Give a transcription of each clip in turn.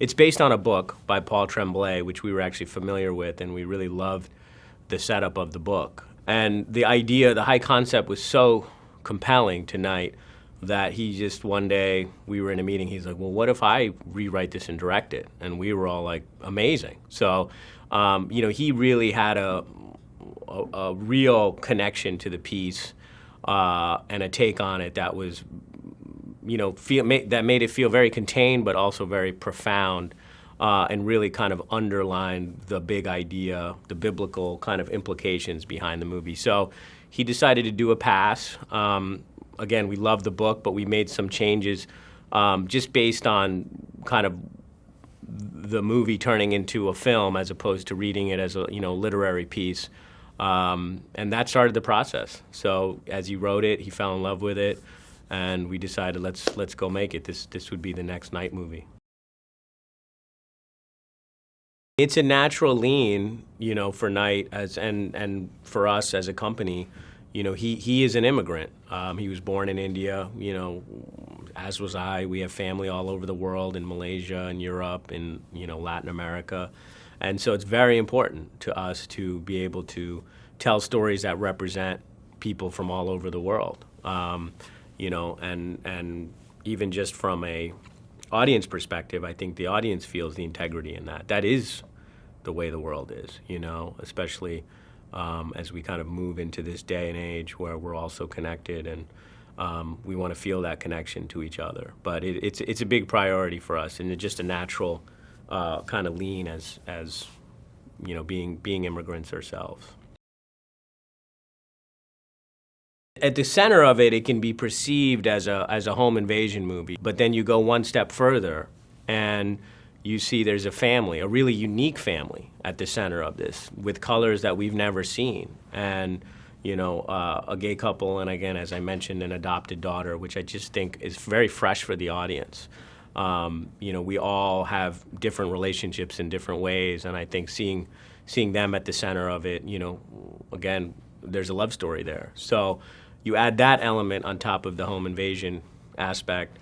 it's based on a book by Paul Tremblay, which we were actually familiar with, and we really loved the setup of the book. And the idea, the high concept was so compelling tonight that he just one day, we were in a meeting, he's like, well, what if I rewrite this and direct it? And we were all like, amazing. So, he really had a real connection to the piece and a take on it that was, that made it feel very contained but also very profound and really kind of underlined the big idea, the biblical kind of implications behind the movie. So he decided to do a pass. Again, we love the book, but we made some changes just based on kind of the movie turning into a film as opposed to reading it as a literary piece. And that started the process. So as he wrote it, he fell in love with it, and we decided let's go make it. This would be the next Night movie. It's a natural lean, for Night and for us as a company. He is an immigrant. He was born in India, as was I. We have family all over the world, in Malaysia and Europe and, Latin America. And so it's very important to us to be able to tell stories that represent people from all over the world. And even just from a audience perspective, I think the audience feels the integrity in that. That is the way the world is, especially as we kind of move into this day and age where we're all so connected, and we want to feel that connection to each other. But it's a big priority for us, and it's just a natural kind of lean as being immigrants ourselves. At the center of it can be perceived as a home invasion movie, but then you go one step further, and you see there's a family, a really unique family at the center of this, with colors that we've never seen, and a gay couple, and again, as I mentioned, an adopted daughter, which I just think is very fresh for the audience. We all have different relationships in different ways, and I think seeing them at the center of it, again, there's a love story there. So you add that element on top of the home invasion aspect,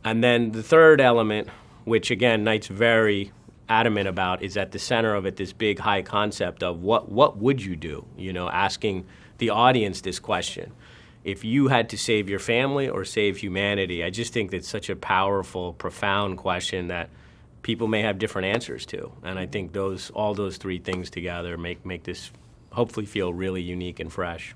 and then the third element, which again Night's very adamant about, is at the center of it this big high concept of what would you do? Asking the audience this question. If you had to save your family or save humanity, I just think that's such a powerful, profound question that people may have different answers to. And I think all those three things together make this hopefully feel really unique and fresh.